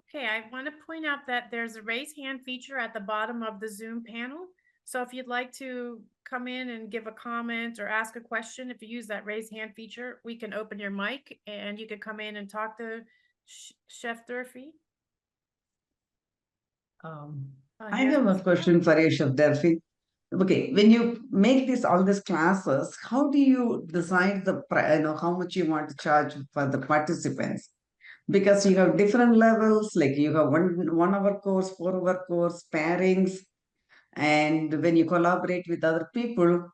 Okay, I want to point out that there's a raise hand feature at the bottom of the Zoom panel. So if you'd like to come in and give a comment or ask a question, if you use that raise hand feature, we can open your mic and you could come in and talk to Chef Durfee. I have a question for you, Chef Delphi. Okay, when you make all these classes, how do you decide how much you want to charge for the participants? Because you have different levels, like you have 1 hour course, 4 hour course, pairings, and when you collaborate with other people,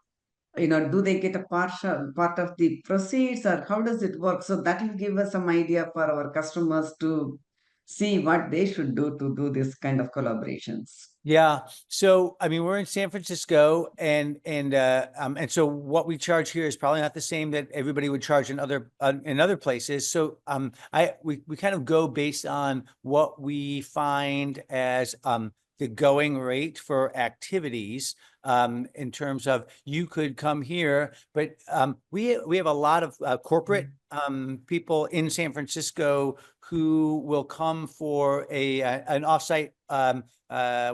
do they get a part of the proceeds, or how does it work? So that will give us some idea for our customers to see what they should do to do this kind of collaborations. Yeah. So, I mean, we're in San Francisco and so what we charge here is probably not the same that everybody would charge in other places. So, we kind of go based on what we find as, the going rate for activities, in terms of you could come here, but, we have a lot of, corporate, people in San Francisco who will come for an offsite,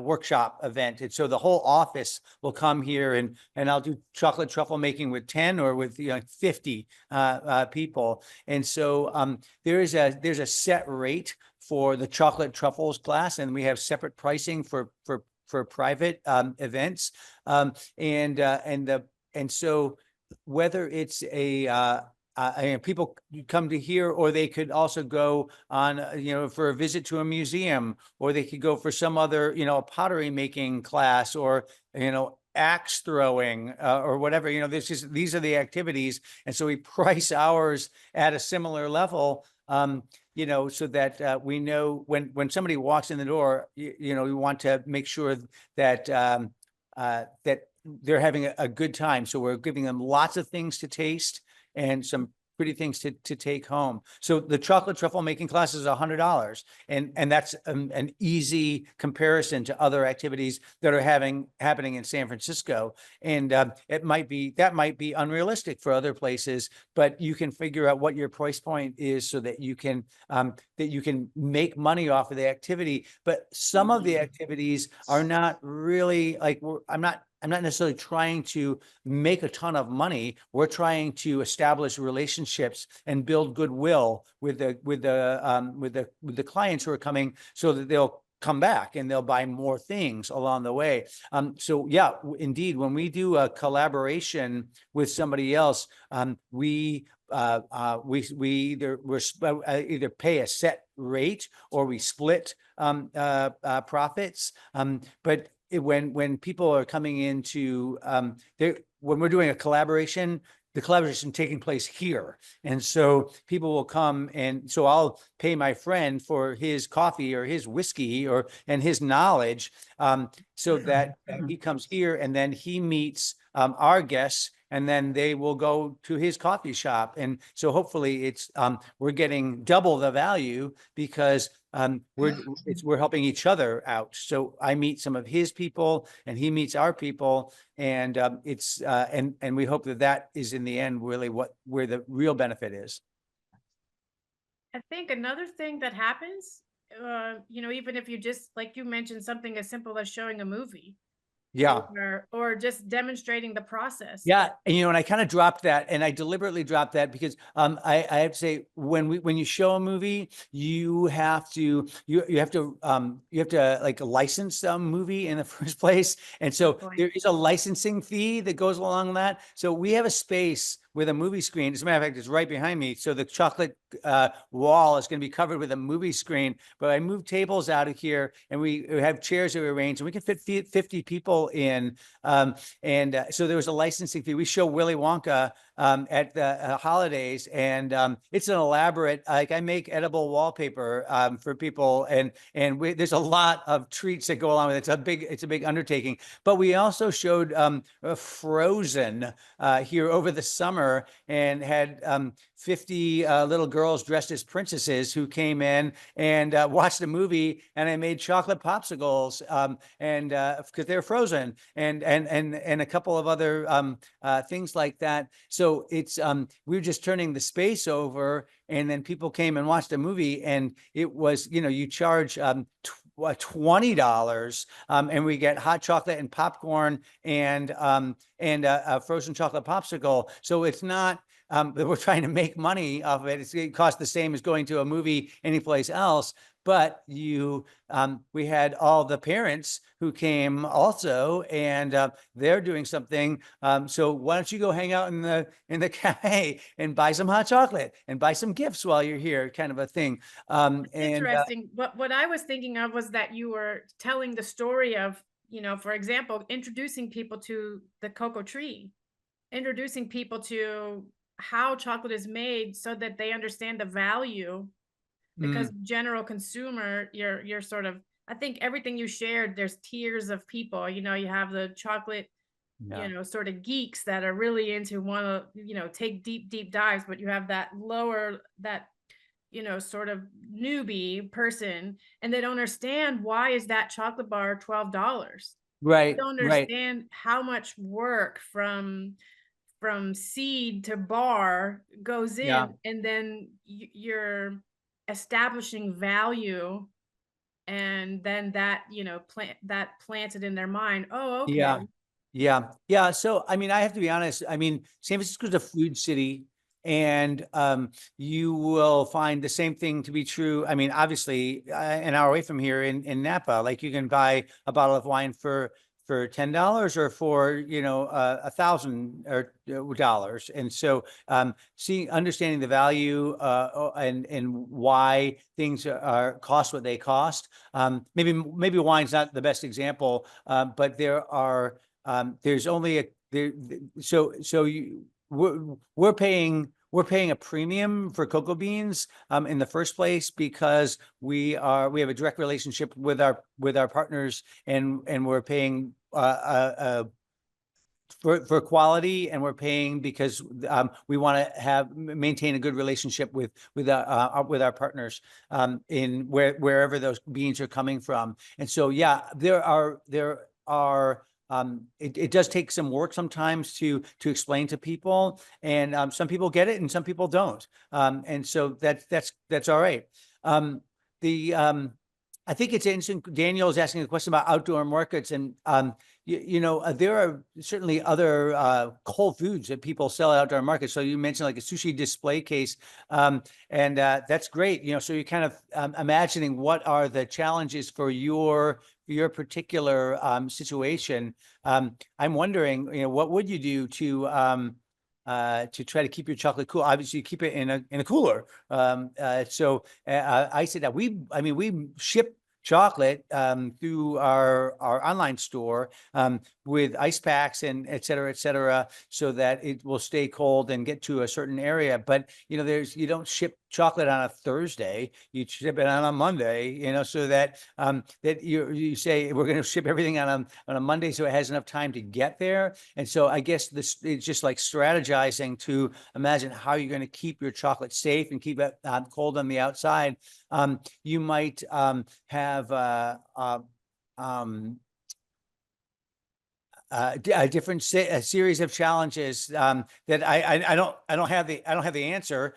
workshop event. And so the whole office will come here and I'll do chocolate truffle making with 10 or with 50 people. And so there's a set rate for the chocolate truffles class, and we have separate pricing for private events. And so whether it's people come to here, or they could also go on, for a visit to a museum, or they could go for some other, pottery making class, or, axe throwing, or whatever, these are the activities. And so we price ours at a similar level, so that we know when somebody walks in the door, we want to make sure that that they're having a good time. So we're giving them lots of things to taste and some pretty things to take home. So the chocolate truffle making class is $100, and that's an easy comparison to other activities that are happening in San Francisco. And that might be unrealistic for other places, but you can figure out what your price point is so that you can make money off of the activity. But some of the activities are not really like, I'm not necessarily trying to make a ton of money. We're trying to establish relationships and build goodwill with the clients who are coming, so that they'll come back and they'll buy more things along the way. So yeah, indeed, when we do a collaboration with somebody else, we either pay a set rate or we split profits. But when people are coming into when we're doing a collaboration, the collaboration taking place here. And so people will come, and so I'll pay my friend for his coffee or his whiskey and his knowledge, so that he comes here and then he meets our guests, and then they will go to his coffee shop. And so hopefully we're getting double the value, because we're helping each other out. So I meet some of his people and he meets our people, and and we hope that is in the end really where the real benefit is. I think another thing that happens, even if you just, like you mentioned, something as simple as showing a movie. Yeah. Or just demonstrating the process. Yeah. And, I kind of dropped that, and I deliberately dropped that because I have to say, when you show a movie, you have to like license a movie in the first place. And so there is a licensing fee that goes along with that. So we have a space with a movie screen. As a matter of fact, it's right behind me. So the chocolate wall is going to be covered with a movie screen. But I moved tables out of here, and we have chairs that we arrange, and we can fit 50 people in. So there was a licensing fee. We show Willy Wonka at the holidays, and it's an elaborate, like, I make edible wallpaper for people, and there's a lot of treats that go along with it. It's a big undertaking. But we also showed Frozen here over the summer. summer and had 50 little girls dressed as princesses who came in and watched the movie, and I made chocolate popsicles and because they're frozen, and a couple of other things like that. So it's we were just turning the space over, and then people came and watched a movie, and it was, you charge $20, and we get hot chocolate and popcorn and a frozen chocolate popsicle. So it's not that we're trying to make money off of it. It costs the same as going to a movie anyplace else. But we had all the parents who came also, and they're doing something. So why don't you go hang out in the cafe and buy some hot chocolate and buy some gifts while you're here, kind of a thing. Interesting. What I was thinking of was that you were telling the story of, for example, introducing people to the cocoa tree, introducing people to how chocolate is made so that they understand the value. Because general consumer, you're sort of, I think everything you shared, there's tiers of people, you have the chocolate, sort of geeks that are really into want to, take deep dives, but you have that lower, that, sort of newbie person, and they don't understand why is that chocolate bar $12. Right. They don't Right. understand how much work from seed to bar goes in, Yeah. and then you're establishing value, and then that planted in their mind. Oh, okay. Yeah. So, I mean, I have to be honest. I mean, San Francisco's a food city, and you will find the same thing to be true. I mean, obviously, an hour away from here in Napa, like you can buy a bottle of wine for $10 or for $1,000 or dollars. And so understanding the value and why things are cost what they cost. Maybe wine's not the best example, but there's only we're paying a premium for cocoa beans in the first place because we have a direct relationship with our partners, and we're paying for quality, and we're paying because we want to maintain a good relationship with our partners in wherever those beans are coming from. And so there are it does take some work sometimes to explain to people, and some people get it and some people don't, and so that's all right. I think it's interesting. Daniel is asking a question about outdoor markets, and there are certainly other cold foods that people sell at outdoor markets. So you mentioned like a sushi display case, and that's great. So you're kind of imagining what are the challenges for your particular situation. I'm wondering, what would you do to try to keep your chocolate cool? Obviously, you keep it in a cooler. So I said that we ship chocolate through our online store with ice packs and et cetera, so that it will stay cold and get to a certain area. But you don't ship chocolate on a Thursday, you ship it on a Monday, so that that you say we're going to ship everything on a Monday so it has enough time to get there. And so I guess it's just like strategizing to imagine how you're going to keep your chocolate safe and keep it cold on the outside. You might have a different a series of challenges that I don't have the answer,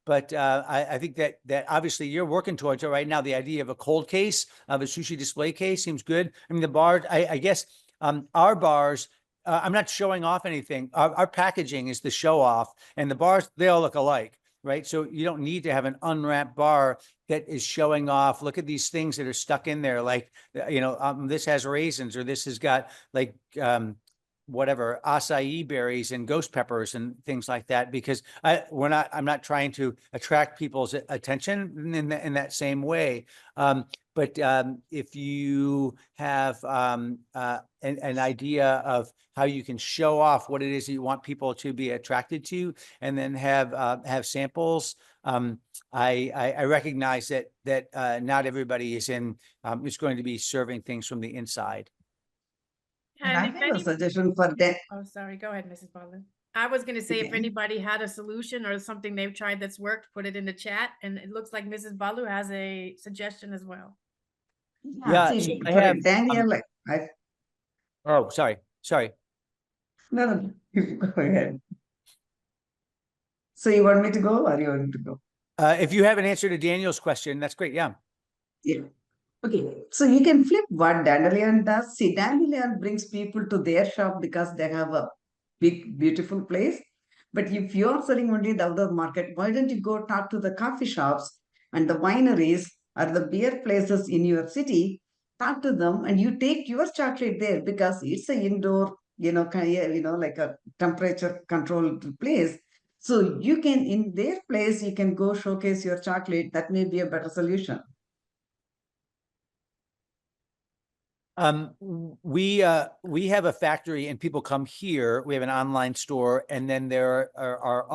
but I think that obviously you're working towards it right now. The idea of a cold case, of a sushi display case, seems good. I mean, the bar, I guess our bars, I'm not showing off anything. Our packaging is the show off, and the bars, they all look alike, right? So you don't need to have an unwrapped bar that is showing off. Look at these things that are stuck in there. Like, this has raisins, or this has got like, whatever, acai berries and ghost peppers and things like that, because I'm not trying to attract people's attention in that same way. But if you have an idea of how you can show off what it is that you want people to be attracted to, and then have samples, I recognize that not everybody is going to be serving things from the inside. And I And if have a any, suggestion for them. oh, sorry, go ahead, Mrs. Baldwin. I was gonna say, if Okay. anybody had a solution or something they've tried that's worked, put it in the chat, and it looks like Mrs. Balu has a suggestion as well. Yeah, so See, I for have, Daniel, I, oh, sorry. no, you go ahead. So you want me to go or you want to go? If you have an answer to Daniel's question, that's great. Yeah. Yeah. Okay, so you can flip what Dandelion does. See, Dandelion brings people to their shop because they have a big, beautiful place. But if you're selling only the outdoor market, why don't you go talk to the coffee shops and the wineries or the beer places in your city? Talk to them and you take your chocolate there because it's an indoor, like a temperature controlled place. So you can, in their place, you can go showcase your chocolate. That may be a better solution. We have a factory and people come here. We have an online store, and then there are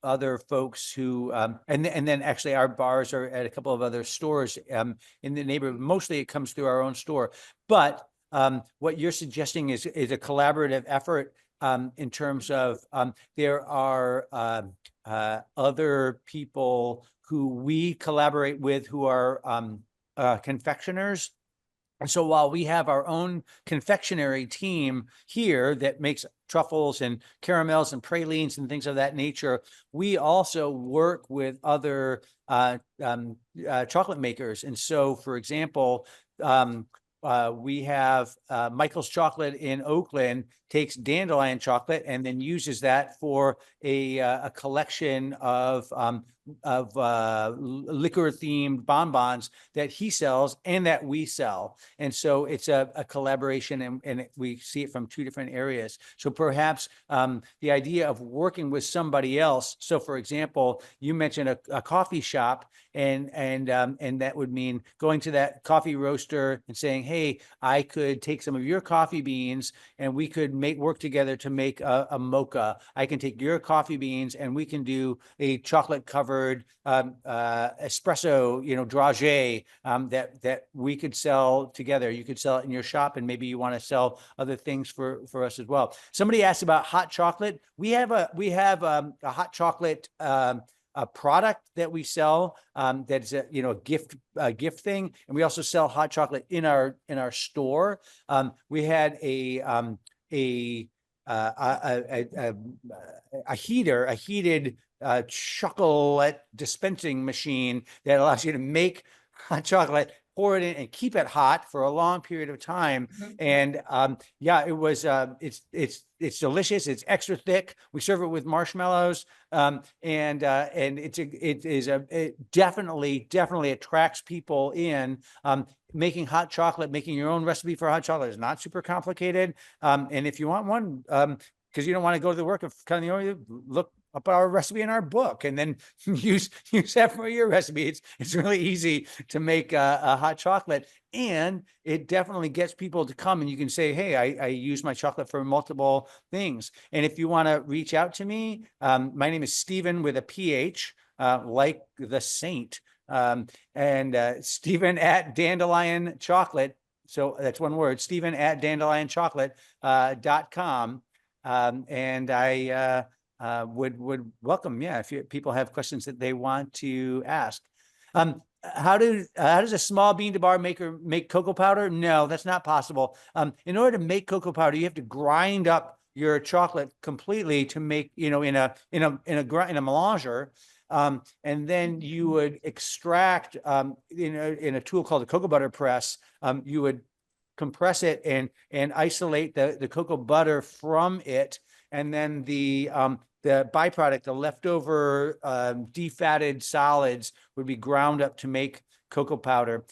other folks who and then actually our bars are at a couple of other stores in the neighborhood. Mostly it comes through our own store. But what you're suggesting is a collaborative effort in terms of there are other people who we collaborate with who are confectioners. And so while we have our own confectionery team here that makes truffles and caramels and pralines and things of that nature, we also work with other chocolate makers. And so, for example, we have Michael's Chocolate in Oakland takes dandelion chocolate and then uses that for a collection of liquor themed bonbons that he sells and that we sell. And so it's a collaboration, and we see it from two different areas. So perhaps the idea of working with somebody else. So for example, you mentioned a coffee shop, and that would mean going to that coffee roaster and saying, hey, I could take some of your coffee beans and we could work together to make a mocha. I can take your coffee beans and we can do a chocolate covered espresso, dragé that we could sell together. You could sell it in your shop, and maybe you want to sell other things for us as well. Somebody asked about hot chocolate. We have a hot chocolate a product that we sell that's a gift thing, and we also sell hot chocolate in our store. We had a heated chocolate dispensing machine that allows you to make hot chocolate, pour it in, and keep it hot for a long period of time. And it was it's delicious. It's extra thick. We serve it with marshmallows, and it definitely attracts people in. Making hot chocolate, making your own recipe for hot chocolate is not super complicated. And if you want one, because you don't want to go to the work of look up our recipe in our book and then use that for your recipe. It's really easy to make a hot chocolate, and it definitely gets people to come, and you can say, hey, I use my chocolate for multiple things. And if you want to reach out to me, my name is Stephen with a PH, like the saint, and Stephen at Dandelion Chocolate. So that's one word, Stephen at dandelionchocolate.com. And I would welcome, if people have questions that they want to ask. How does a small bean to bar maker make cocoa powder? No, that's not possible. In order to make cocoa powder, you have to grind up your chocolate completely to make, in a melanger. And then you would extract in a tool called a cocoa butter press. You would compress it and isolate the cocoa butter from it, and then the byproduct, the leftover defatted solids, would be ground up to make cocoa powder.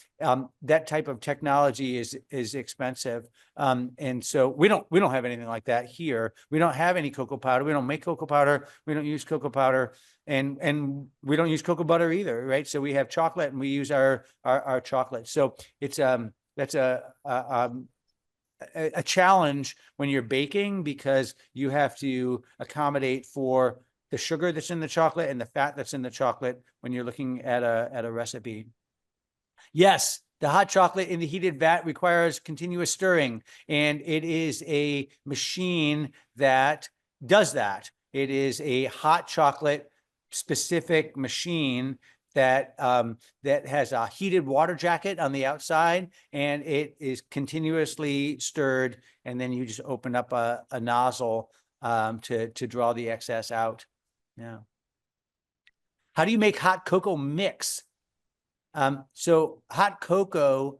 That type of technology is expensive, and so we don't have anything like that here. We don't have any cocoa powder. We don't make cocoa powder. We don't use cocoa powder, and we don't use cocoa butter either, right? So we have chocolate, and we use our chocolate. So it's that's a challenge when you're baking, because you have to accommodate for the sugar that's in the chocolate and the fat that's in the chocolate when you're looking at a recipe. Yes, the hot chocolate in the heated vat requires continuous stirring, and it is a machine that does that. It is a hot chocolate specific machine that that has a heated water jacket on the outside, and it is continuously stirred, and then you just open up a nozzle to draw the excess out. Yeah. How do you make hot cocoa mix? So hot cocoa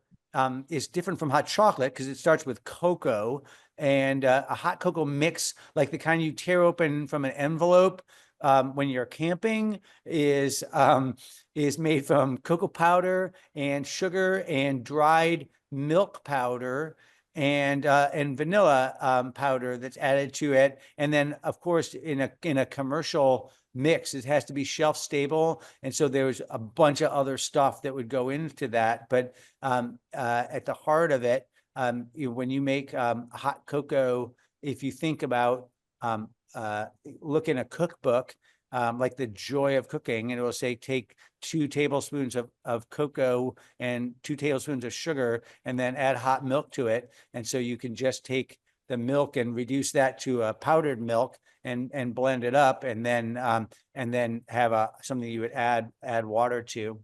is different from hot chocolate because it starts with cocoa, and a hot cocoa mix, like the kind you tear open from an envelope when you're camping, is made from cocoa powder and sugar and dried milk powder and vanilla powder that's added to it. And then, of course, in a commercial mix, it has to be shelf stable, and so there's a bunch of other stuff that would go into that. But at the heart of it, when you make hot cocoa, if you think about look in a cookbook, like The Joy of Cooking, and it will say take 2 tablespoons of cocoa and 2 tablespoons of sugar, and then add hot milk to it. And so you can just take the milk and reduce that to a powdered milk and blend it up, and then have something you would add water to.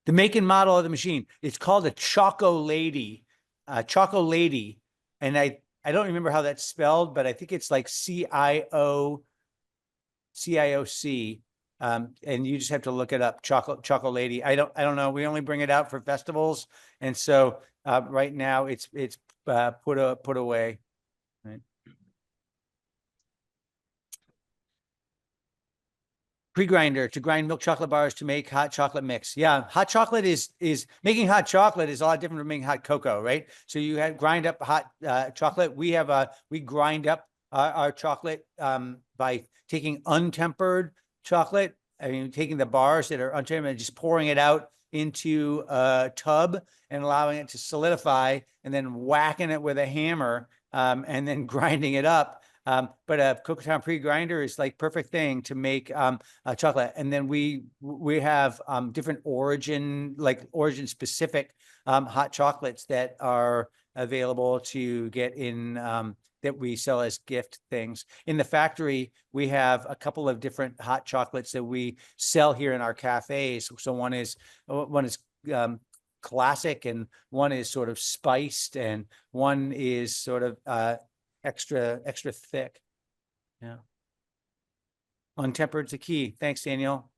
The make and model of the machine, it's called a Choco Lady, and I don't remember how that's spelled, but I think it's like CIOC. And you just have to look it up, Choco Lady. I don't know. We only bring it out for festivals, and so right now it's put away. Right. Pre-grinder to grind milk chocolate bars to make hot chocolate mix. Yeah, hot chocolate is making hot chocolate is a lot different from making hot cocoa, right? So you grind up hot chocolate. We grind up our chocolate by taking untempered chocolate. I mean, taking the bars that are untempered and just pouring it out into a tub and allowing it to solidify, and then whacking it with a hammer and then grinding it up. But a Cocoa Town pre-grinder is like perfect thing to make chocolate. And then we have different origin specific hot chocolates that are available to get in that we sell as gift things. In the factory, we have a couple of different hot chocolates that we sell here in our cafes. So one is classic, and one is sort of spiced, and one is sort of extra thick. Yeah. Untempered's the key. Thanks, Daniel.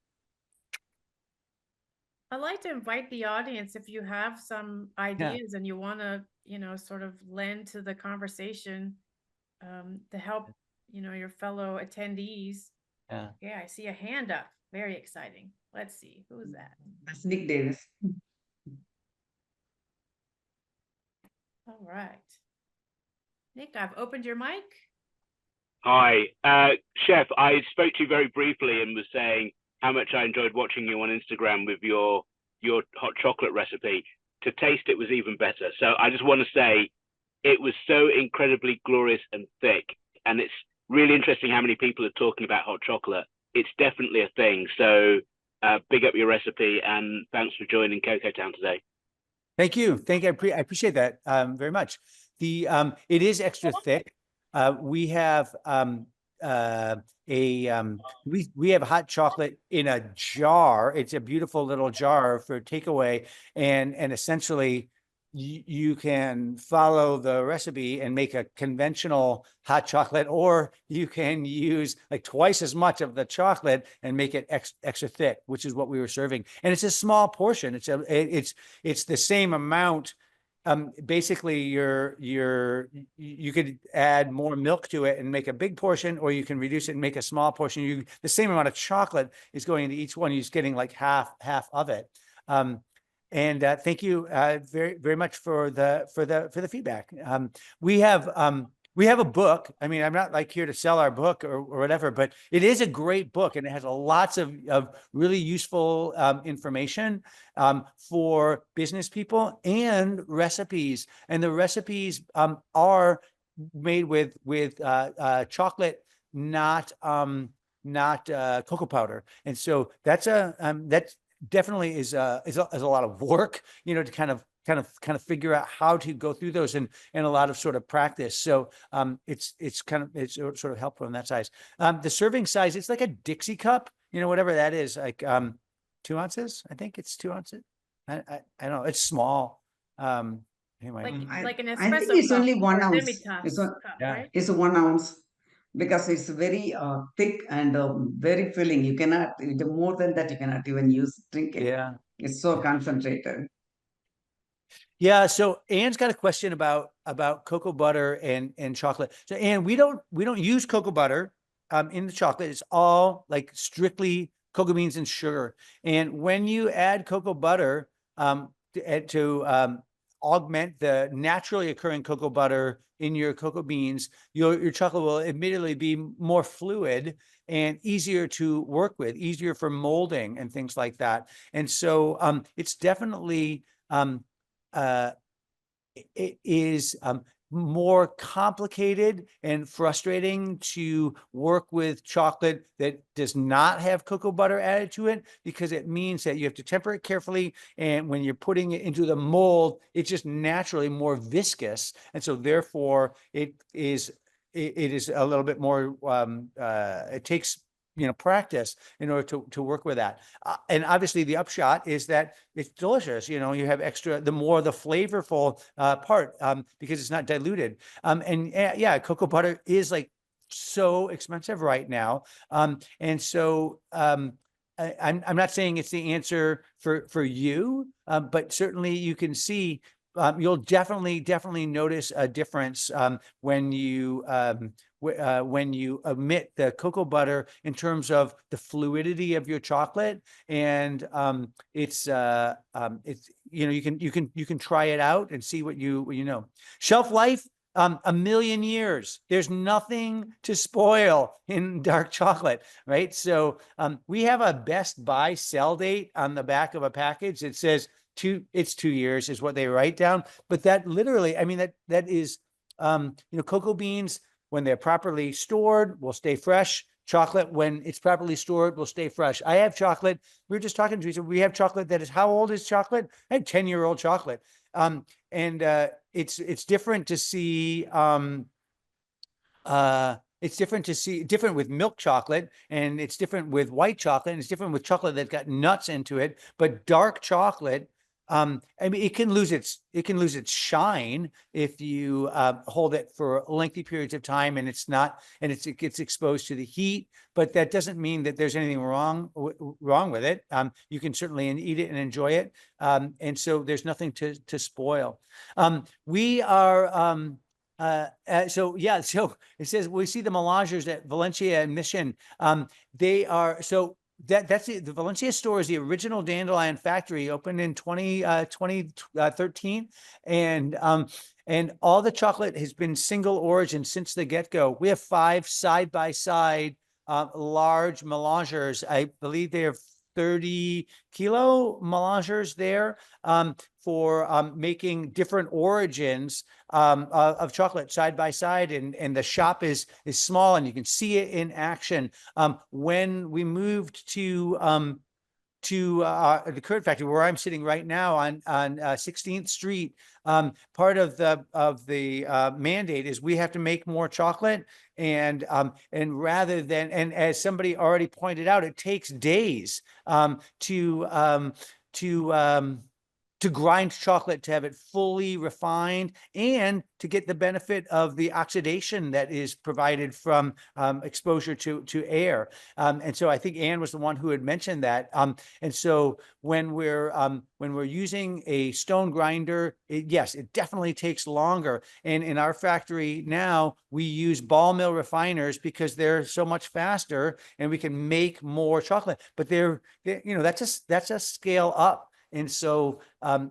I'd like to invite the audience, if you have some ideas and you want to, sort of lend to the conversation to help, your fellow attendees. Yeah. Yeah, I see a hand up. Very exciting. Let's see. Who is that? That's Nick Davis. All right. Nick, I've opened your mic. Hi, Chef. I spoke to you very briefly and was saying how much I enjoyed watching you on Instagram with your hot chocolate recipe. To taste it was even better. So I just want to say it was so incredibly glorious and thick. And it's really interesting how many people are talking about hot chocolate. It's definitely a thing. So big up your recipe, and thanks for joining Cocoa Town today. Thank you. I appreciate that very much. It is extra thick. We have we have hot chocolate in a jar. It's a beautiful little jar for takeaway, and essentially you can follow the recipe and make a conventional hot chocolate, or you can use like twice as much of the chocolate and make it extra thick, which is what we were serving. And it's a small portion. It's the same amount. Basically you could add more milk to it and make a big portion, or you can reduce it and make a small portion. The same amount of chocolate is going into each one. You're just getting like half of it. And thank you very, very much for the feedback. We have a book. I mean, I'm not like here to sell our book or whatever, but it is a great book, and it has lots of really useful information for business people and recipes. And the recipes are made with chocolate, not cocoa powder. And so that's definitely is a lot of work, to kind of kind of figure out how to go through those and a lot of sort of practice. So it's sort of helpful in that size. The serving size, it's like a Dixie cup, whatever that is, like 2 ounces. I think it's 2 ounces. I don't know. It's small. Anyway. Like an I espresso think it's cup only 1 or ounce. Demi-tasse It's, a, cup, Yeah. right? it's 1 ounce because it's very thick and very filling. You cannot, more than that, you cannot even drink it. Yeah. It's so concentrated. Yeah. So Anne's got a question about cocoa butter and chocolate. So Anne, we don't use cocoa butter in the chocolate. It's all like strictly cocoa beans and sugar. And when you add cocoa butter to augment the naturally occurring cocoa butter in your cocoa beans, your chocolate will admittedly be more fluid and easier to work with, easier for molding and things like that. And so it's definitely it is more complicated and frustrating to work with chocolate that does not have cocoa butter added to it, because it means that you have to temper it carefully. And when you're putting it into the mold, it's just naturally more viscous. And so therefore it is a little bit more, it takes practice in order to work with that. And obviously the upshot is that it's delicious. You have extra, the more the flavorful part, because it's not diluted. And yeah, cocoa butter is like so expensive right now. And so I'm not saying it's the answer for you, but certainly you can see you'll definitely notice a difference when you omit the cocoa butter in terms of the fluidity of your chocolate. And it's you can try it out and see what you know. Shelf life, 1,000,000 years. There's nothing to spoil in dark chocolate, right? So we have a best buy sell date on the back of a package. It says it's 2 years is what they write down. But that literally, I mean, that is, cocoa beans, when they're properly stored, will stay fresh. Chocolate, when it's properly stored, will stay fresh. I have chocolate. We were just talking to each other. We have chocolate that is, how old is chocolate? I had 10-year-old chocolate. And it's different to see, it's different with milk chocolate, and it's different with white chocolate, and it's different with chocolate that's got nuts into it. But dark chocolate, I mean, it can lose its shine if you hold it for lengthy periods of time, and it gets exposed to the heat. But that doesn't mean that there's anything wrong with it. You can certainly eat it and enjoy it, and so there's nothing to spoil. We are. So it says we see the Melangers at Valencia and Mission. They are so. That's the Valencia store is the original Dandelion factory, opened in 2013, and all the chocolate has been single origin since the get-go. We have 5 side-by-side large Melangers. I believe they have 30-kilo Melangers there for making different origins of chocolate side by side, and the shop is small, and you can see it in action. When we moved to the current factory where I'm sitting right now on 16th Street, part of the mandate is we have to make more chocolate, and rather than, and as somebody already pointed out, it takes days to grind chocolate, to have it fully refined, and to get the benefit of the oxidation that is provided from exposure to air. And so I think Anne was the one who had mentioned that. And so when we're using a stone grinder, yes, it definitely takes longer. And in our factory now, we use ball mill refiners because they're so much faster, and we can make more chocolate. But that's a scale up. And so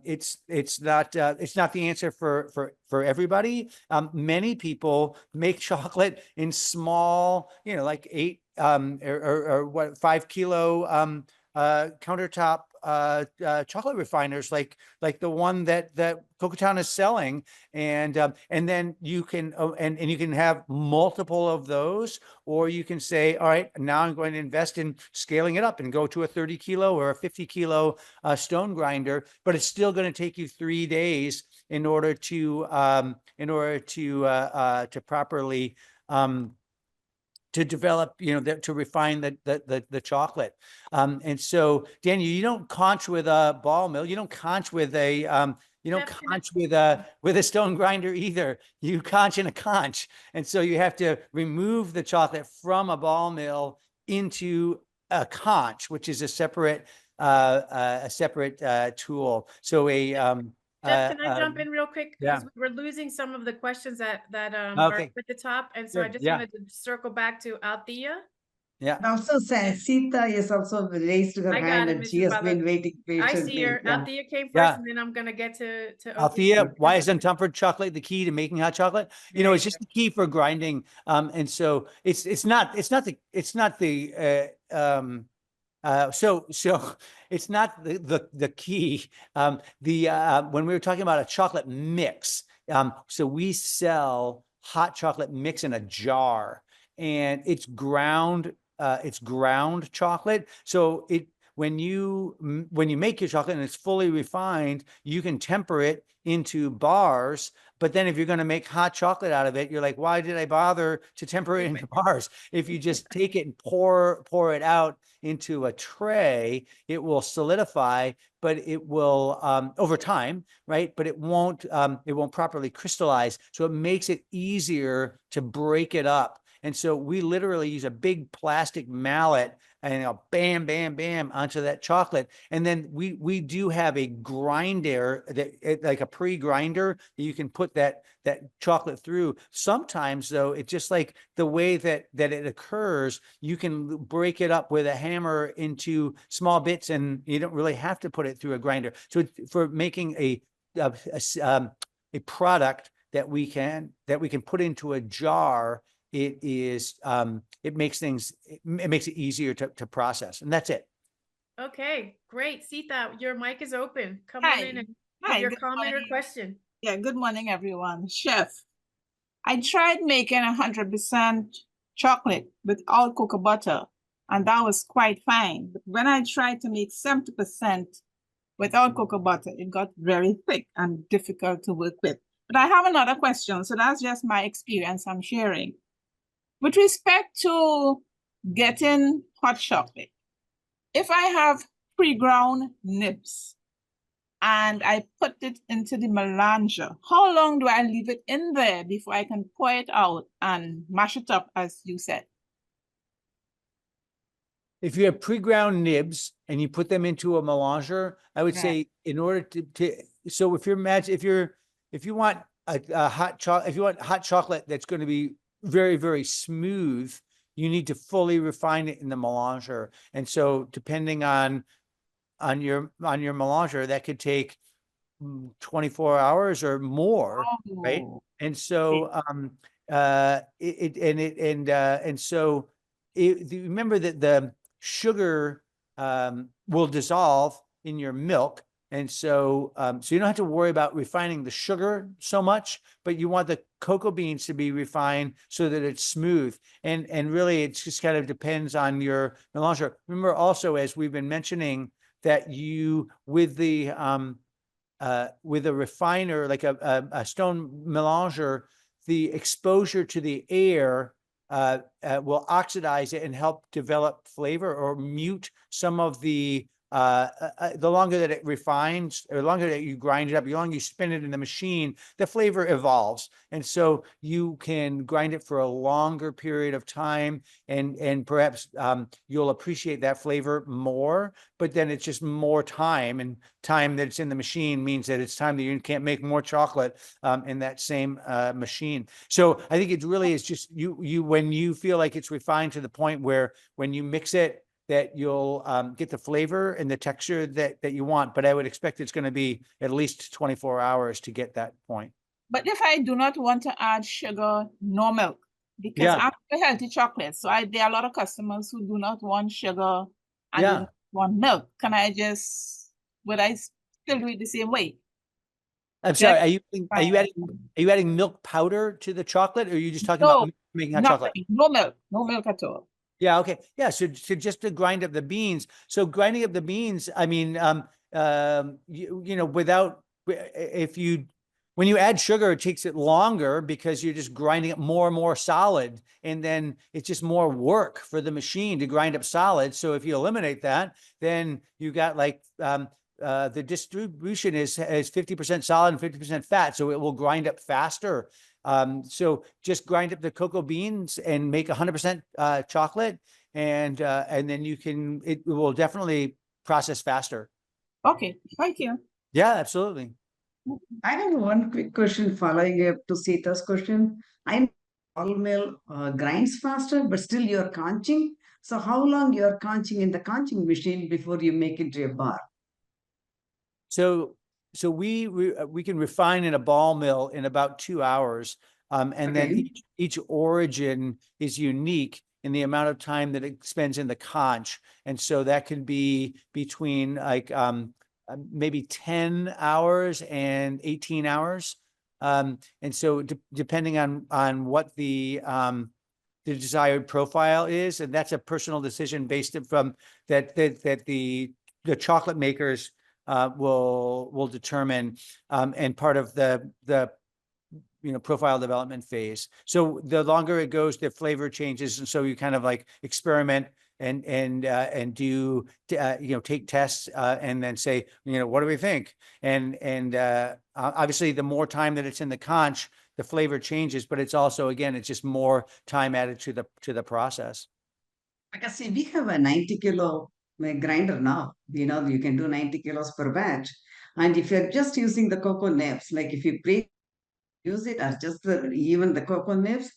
it's not the answer for everybody. Many people make chocolate in small, like 8 or 5 kilo countertop chocolate refiners like the one that Cocotown is selling, and then you can and you can have multiple of those, or you can say, all right, now I'm going to invest in scaling it up and go to a 30 kilo or a 50 kilo stone grinder, but it's still going to take you 3 days in order to properly to develop, to refine the chocolate. And so, Daniel, you don't conch with a ball mill. You don't conch with a, you don't Chef, can I- conch with a stone grinder either. You conch in a conch. And so you have to remove the chocolate from a ball mill into a conch, which is a separate tool. So Jeff, can I jump in real quick? yeah. Because we're losing some of the questions that Okay. are at the top, and so I Sure, just yeah. wanted to circle back to Althea. Yeah. And also, Sita is also raised her I got hand it, and she Mrs. has Butler. been waiting I patiently. see her. Yeah. Althea came Yeah. first, and then I'm gonna get to Althea, why is untempered chocolate the key to making hot chocolate? There It's you just the key for grinding. And so it's not the so it's not the key. When we were talking about a chocolate mix, so we sell hot chocolate mix in a jar, and it's ground chocolate. So when you make your chocolate and it's fully refined, you can temper it into bars. But then if you're going to make hot chocolate out of it, you're like, why did I bother to temper it into bars? If you just take it and pour it out into a tray, it will solidify, but it will over time, right? But it won't properly crystallize. So it makes it easier to break it up. And so we literally use a big plastic mallet and bam, bam, bam onto that chocolate. And then we do have a grinder like a pre-grinder that you can put that chocolate through. Sometimes though, it's just like the way that it occurs, you can break it up with a hammer into small bits and you don't really have to put it through a grinder. So for making a product that we can put into a jar, it makes it easier to process, and that's it. Okay, great. Sita, your mic is open. Come Hi. on in and Hi, give your good comment or morning. question. Yeah, good morning, everyone. Chef, I tried making 100% chocolate without cocoa butter, and that was quite fine. But when I tried to make 70% without cocoa butter, it got very thick and difficult to work with. But I have another question, so that's just my experience I'm sharing. With respect to getting hot chocolate, if I have pre-ground nibs, and I put it into the melanger, how long do I leave it in there before I can pour it out and mash it up, as you said? If you have pre-ground nibs and you put them into a melanger, I would Right. say in order to so if you want a hot chocolate, if you want hot chocolate that's going to be very, very smooth, you need to fully refine it in the melanger. And so depending on your melanger, that could take 24 hours or more, right? Oh, And so remember that the sugar will dissolve in your milk. And so you don't have to worry about refining the sugar so much, but you want the cocoa beans to be refined so that it's smooth. And really, it just kind of depends on your melanger. Remember also, as we've been mentioning, that you with a refiner, like a stone melanger, the exposure to the air will oxidize it and help develop flavor or mute some of the longer that it refines, or the longer that you grind it up, the longer you spin it in the machine, the flavor evolves. And so you can grind it for a longer period of time, and perhaps you'll appreciate that flavor more, but then it's just more time, and time that it's in the machine means that it's time that you can't make more chocolate in that same machine. So I think it really is just you when you feel like it's refined to the point where when you mix it, that you'll get the flavor and the texture that you want. But I would expect it's going to be at least 24 hours to get that point. but if I do not want to add sugar, no milk, because Yeah. I'm a healthy chocolate, so there are a lot of customers who do not want sugar and Yeah. don't want milk, would I still do it the same way? I'm sorry, Check. are you adding milk powder to the chocolate, or are you just talking No, about making hot chocolate? Nothing, no milk at all. Yeah, okay. Yeah, so just to grind up the beans. So grinding up the beans, I mean, you know, when you add sugar, it takes it longer because you're just grinding it more and more solid. And then it's just more work for the machine to grind up solid. So if you eliminate that, then you got like, the distribution is 50% solid and 50% fat. So it will grind up faster. So just grind up the cocoa beans and make 100% chocolate, and then it will definitely process faster. Okay, thank you. Yeah, absolutely. I have one quick question following up to Sita's question. I know ball mill grinds faster, but still you're conching. So how long you're conching in the conching machine before you make it to a bar? So we can refine in a ball mill in about 2 hours. And then Okay. each origin is unique in the amount of time that it spends in the conch. And so that can be between like maybe 10 hours and 18 hours. And so depending on what the desired profile is, and that's a personal decision based from that the chocolate makers will determine, and part of the profile development phase. So the longer it goes, the flavor changes, and so you kind of like experiment and do take tests and then say, what do we think? And obviously, the more time that it's in the conch, the flavor changes, but it's also, again, it's just more time added to the process. Because see, we have a 90 kilo grinder now. You can do 90 kilos per batch. And if you're just using the cocoa nibs, like if you use it as just even the cocoa nibs,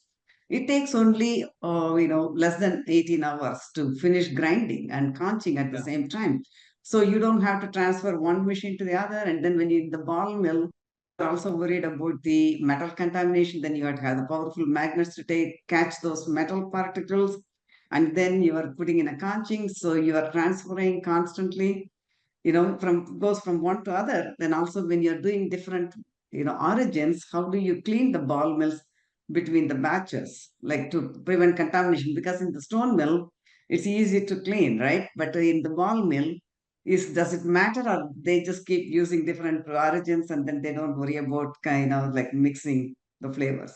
it takes only less than 18 hours to finish grinding and conching at the same time. So you don't have to transfer one machine to the other. And then when you the ball mill, you're also worried about the metal contamination. Then you have to have the powerful magnets to catch those metal particles. And then you are putting in a conching. So you are transferring constantly, goes from one to other. Then also when you're doing different origins, how do you clean the ball mills between the batches, like to prevent contamination? Because in the stone mill, it's easy to clean, right? But in the ball mill, does it matter, or they just keep using different origins and then they don't worry about like mixing the flavors?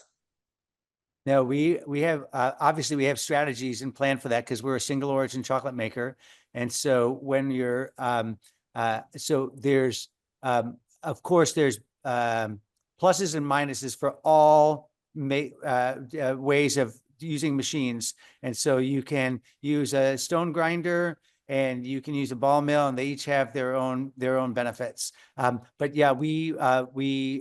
No, we have obviously we have strategies and plan for that because we're a single origin chocolate maker, and so when you're so there's of course there's pluses and minuses for all ways of using machines. And so you can use a stone grinder and you can use a ball mill, and they each have their own benefits. But yeah, we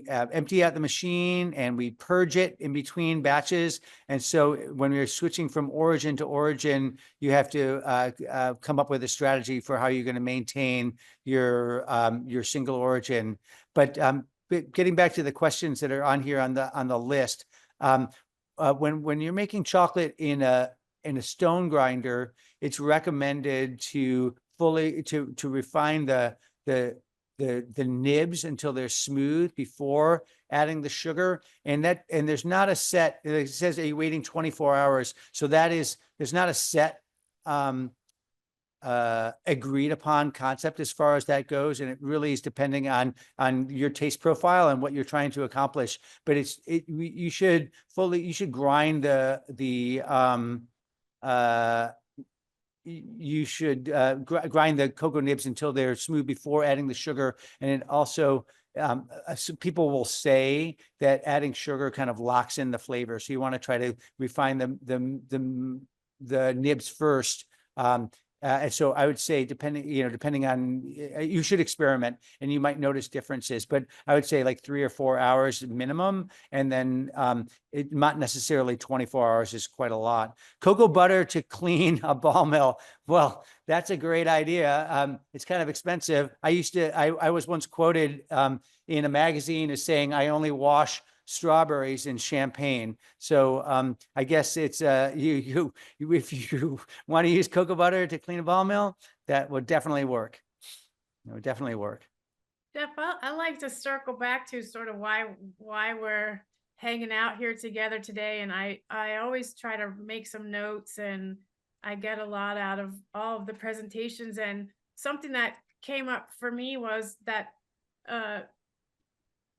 empty out the machine and we purge it in between batches. And so when you're switching from origin to origin, you have to come up with a strategy for how you're going to maintain your single origin. But getting back to the questions that are on here on the list, when you're making chocolate in a stone grinder, it's recommended to refine the nibs until they're smooth before adding the sugar. And there's not a set. It says, are you waiting 24 hours? So there's not a set agreed upon concept as far as that goes, and it really is depending on your taste profile and what you're trying to accomplish. But you should grind grind the cocoa nibs until they're smooth before adding the sugar. And it also so people will say that adding sugar kind of locks in the flavor, so you want to try to refine the nibs first. And so I would say, depending on, you should experiment and you might notice differences, but I would say like 3 or 4 hours minimum. And then it not necessarily 24 hours is quite a lot. Cocoa butter to clean a ball mill. Well, that's a great idea. It's kind of expensive. I was once quoted in a magazine as saying, I only wash strawberries and champagne. So I guess it's you if you want to use cocoa butter to clean a ball mill, that would definitely work. It would definitely work. Jeff, I like to circle back to sort of why we're hanging out here together today. And I always try to make some notes, and I get a lot out of all of the presentations. And something that came up for me was that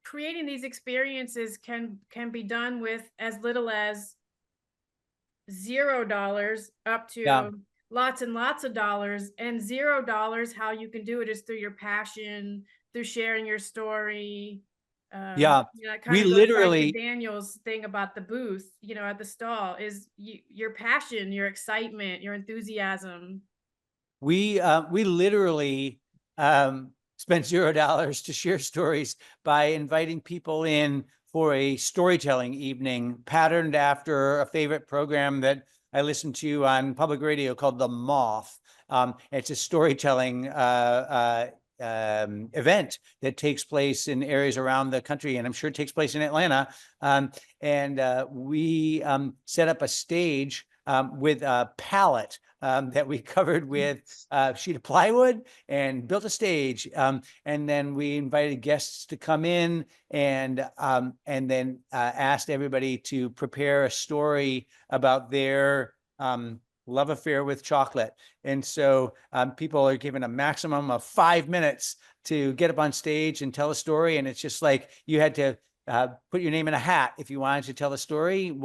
creating these experiences can be done with as little as $0 up to Yeah. lots and lots of dollars. And $0, how you can do it is through your passion, through sharing your story. Yeah, you know, it we kind of goes back to literally- Daniel's thing about the booth, you know, at the stall, is your passion, your excitement, your enthusiasm. We literally spent $0 to share stories by inviting people in for a storytelling evening patterned after a favorite program that I listen to on public radio called The Moth. It's a storytelling event that takes place in areas around the country, and I'm sure it takes place in Atlanta. We set up a stage with a pallet that we covered with a sheet of plywood and built a stage. And then we invited guests to come in and then asked everybody to prepare a story about their love affair with chocolate. And so people are given a maximum of 5 minutes to get up on stage and tell a story. And it's just like you had to put your name in a hat if you wanted to tell a story.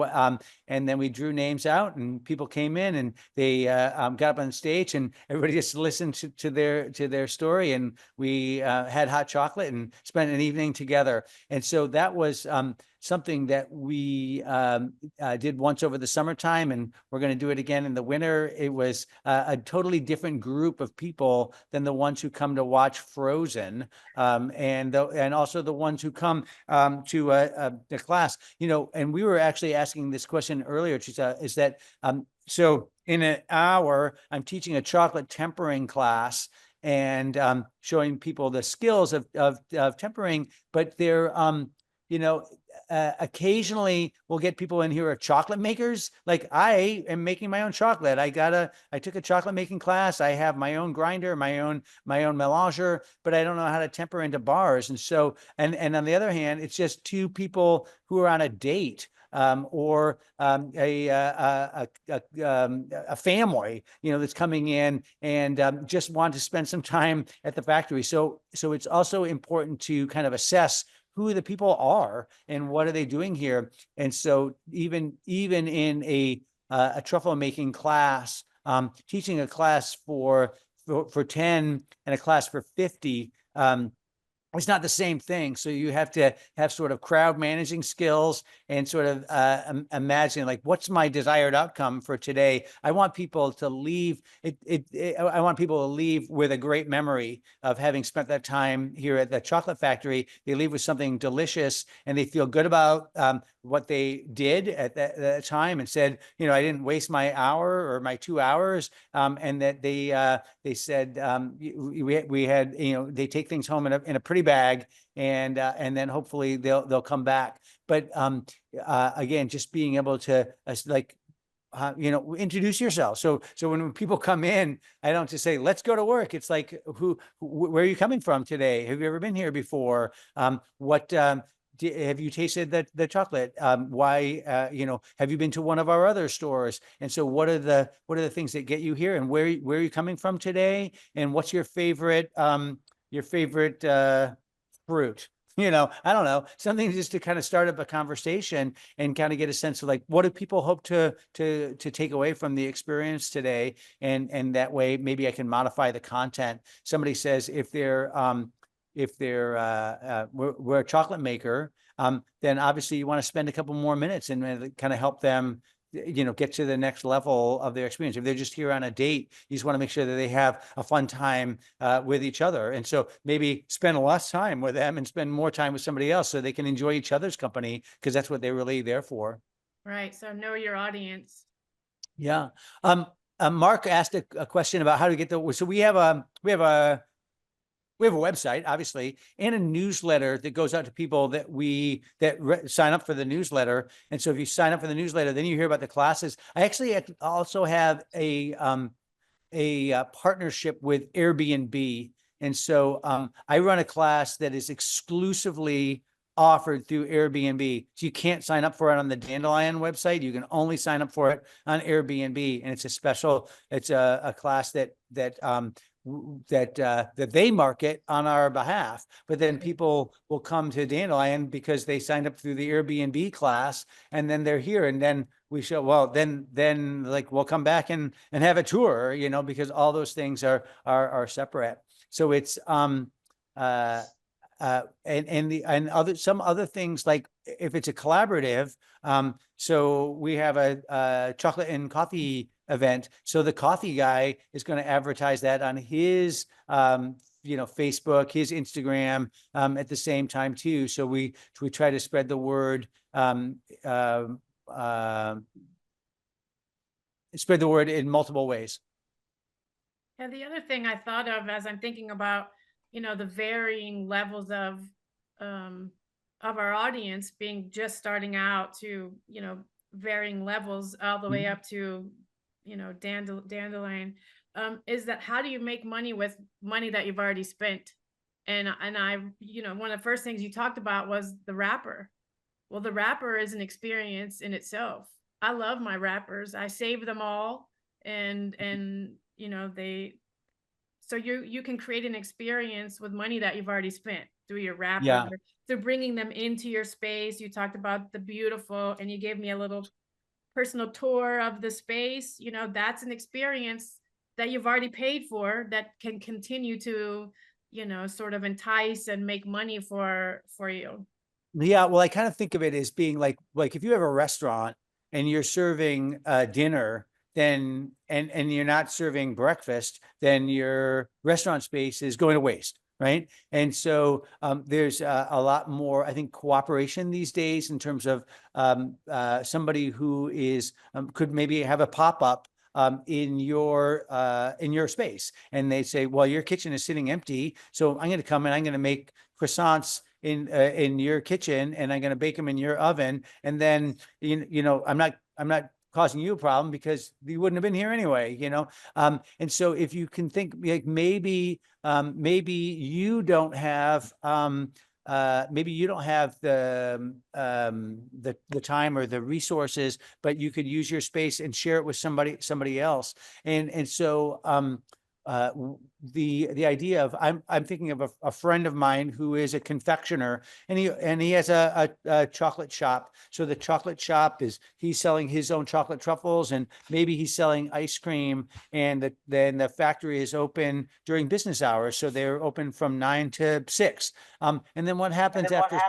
And then we drew names out, and people came in and they got up on stage, and everybody just listened to their story. And we had hot chocolate and spent an evening together. And so that was something that we did once over the summertime, and we're going to do it again in the winter. It was a totally different group of people than the ones who come to watch Frozen, and also the ones who come to a class. You know, and we were actually asking this question earlier, Teresa, is that so in an hour, I'm teaching a chocolate tempering class and showing people the skills of tempering, but they're you know, occasionally we'll get people in here who are chocolate makers. Like, I am making my own chocolate. I took a chocolate making class. I have my own grinder, my own melanger, but I don't know how to temper into bars. And so, and on the other hand, it's just two people who are on a date. Or a family, you know, that's coming in and just want to spend some time at the factory. So it's also important to kind of assess who the people are and what are they doing here. And so even in a truffle making class, teaching a class for 10 and a class for 50, it's not the same thing. So you have to have sort of crowd managing skills and sort of imagine, like, what's my desired outcome for today? I want people to leave I want people to leave with a great memory of having spent that time here at the chocolate factory. They leave with something delicious, and they feel good about what they did at that time, and said, you know, I didn't waste my hour or my 2 hours. And that they said we had, you know, they take things home in a pretty bag, and then hopefully they'll come back. But again, just being able to you know, introduce yourself. So when people come in, I don't just say, let's go to work. It's like, where are you coming from today? Have you ever been here before? What have you tasted the chocolate? Why, you know, have you been to one of our other stores? And so what are the things that get you here, and where are you coming from today? And what's your favorite fruit? You know, I don't know, something just to kind of start up a conversation and kind of get a sense of, like, what do people hope to take away from the experience today? And that way, maybe I can modify the content. Somebody says, if we're a chocolate maker, then obviously you want to spend a couple more minutes and kind of help them, you know, get to the next level of their experience. If they're just here on a date, you just want to make sure that they have a fun time with each other. And so maybe spend less time with them and spend more time with somebody else, so they can enjoy each other's company, because that's what they're really there for. Right. So know your audience. Yeah. Mark asked a question about how to get so we have a we have a website, obviously, and a newsletter that goes out to people that sign up for the newsletter. And so if you sign up for the newsletter, then you hear about the classes. I actually also have a partnership with Airbnb. And so I run a class that is exclusively offered through Airbnb. So you can't sign up for it on the Dandelion website. You can only sign up for it on Airbnb. And it's a class that they market on our behalf, but then people will come to Dandelion because they signed up through the Airbnb class, and then they're here, and then we show, well, then like we'll come back and have a tour, you know, because all those things are separate. So it's and some other things, like if it's a collaborative, so we have a chocolate and coffee event. So the coffee guy is going to advertise that on his, Facebook, his Instagram, at the same time too. So we try to spread the word, in multiple ways. And the other thing I thought of as I'm thinking about, the varying levels of our audience being just starting out to, varying levels all the way up to, Dandelion, is that how do you make money with money that you've already spent? And I, one of the first things you talked about was the wrapper. Well, the wrapper is an experience in itself. I love my wrappers. I save them all, and so you can create an experience with money that you've already spent through your wrapper. Yeah. Through bringing them into your space. You talked about the beautiful, and you gave me a little personal tour of the space. That's an experience that you've already paid for that can continue to, sort of entice and make money for you. Yeah, well, I kind of think of it as being like if you have a restaurant and you're serving dinner, then and you're not serving breakfast, then your restaurant space is going to waste, right? And so there's a lot more, I think, cooperation these days in terms of somebody who is could maybe have a pop-up in your space, and they say, well, your kitchen is sitting empty, so I'm going to come and I'm going to make croissants in your kitchen, and I'm going to bake them in your oven, and then I'm not causing you a problem because you wouldn't have been here anyway, and so if you can think, like, maybe you don't have the time or the resources, but you could use your space and share it with somebody else, and so the idea of, I'm thinking of a friend of mine who is a confectioner, and he has a chocolate shop. So the chocolate shop he's selling his own chocolate truffles, and maybe he's selling ice cream, and then the factory is open during business hours, so they're open from 9 to 6. And then what happens after?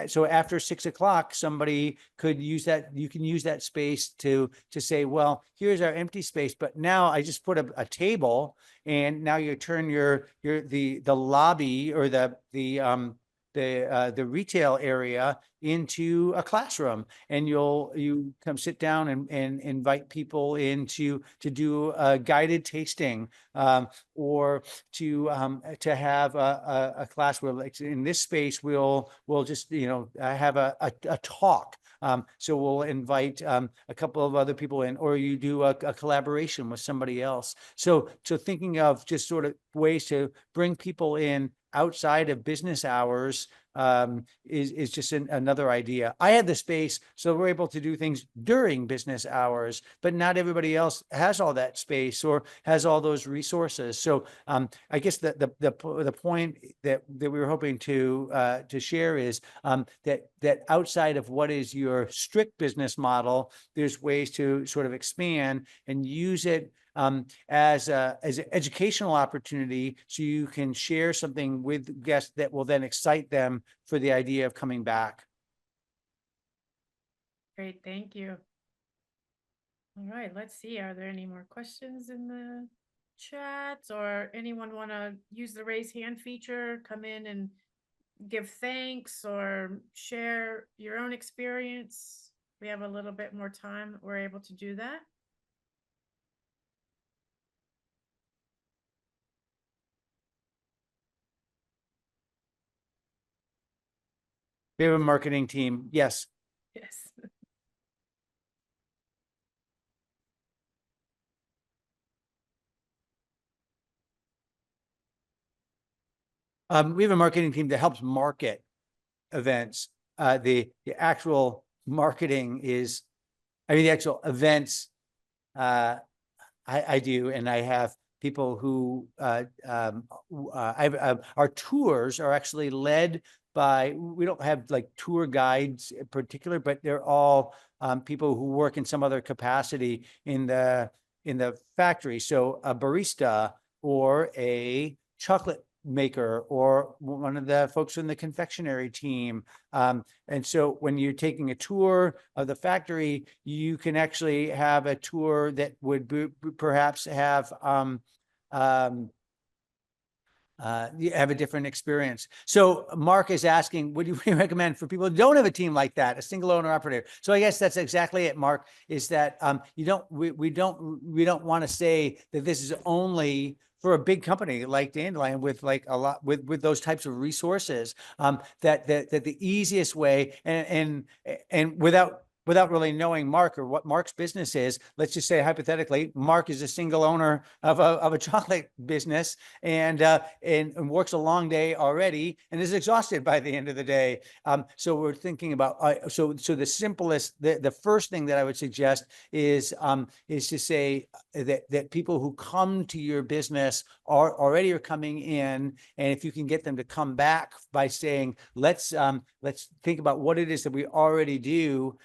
So after 6 o'clock, somebody could use that. You can use that space to say, well, here's our empty space, but now I just put a table, and now you turn the lobby or the retail area into a classroom, and you come sit down and invite people in to do a guided tasting, or to have a class where, like in this space, we'll just have a talk. So we'll invite a couple of other people in, or you do a collaboration with somebody else. So thinking of just sort of ways to bring people in outside of business hours is just another idea. I had the space, so we're able to do things during business hours, but not everybody else has all that space or has all those resources. So I guess the point that we were hoping to share is that outside of what is your strict business model, there's ways to sort of expand and use it as an educational opportunity, so you can share something with guests that will then excite them for the idea of coming back. Great, thank you. All right, let's see. Are there any more questions in the chat, or anyone want to use the raise hand feature, come in and give thanks or share your own experience? We have a little bit more time. We're able to do that. We have a marketing team. Yes. Yes. We have a marketing team that helps market events. The actual marketing is, I mean, the actual events, I do, and I have people who, our tours are actually led by, we don't have like tour guides in particular, but they're all people who work in some other capacity in the factory. So a barista or a chocolate maker or one of the folks in the confectionery team. And so when you're taking a tour of the factory, you can actually have a tour that would perhaps have you have a different experience. So Mark is asking, what do you recommend for people who don't have a team like that, a single owner operator? So I guess that's exactly it, Mark, is that we don't want to say that this is only for a big company like Dandelion with like a lot with those types of resources, that the easiest way and without really knowing Mark or what Mark's business is, let's just say hypothetically, Mark is a single owner of a chocolate business and works a long day already and is exhausted by the end of the day. So we're thinking about so the simplest, the first thing that I would suggest is to say that people who come to your business already are coming in, and if you can get them to come back by saying, let's think about what it is that we already do.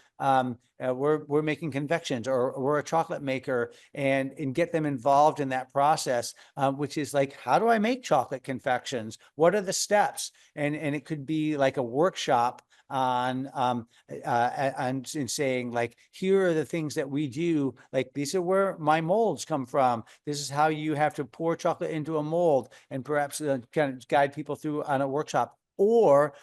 We're making confections, or we're a chocolate maker, and get them involved in that process, which is like, how do I make chocolate confections? What are the steps? And it could be like a workshop on in saying, like, here are the things that we do, like these are where my molds come from, this is how you have to pour chocolate into a mold, and perhaps kind of guide people through on a workshop. Or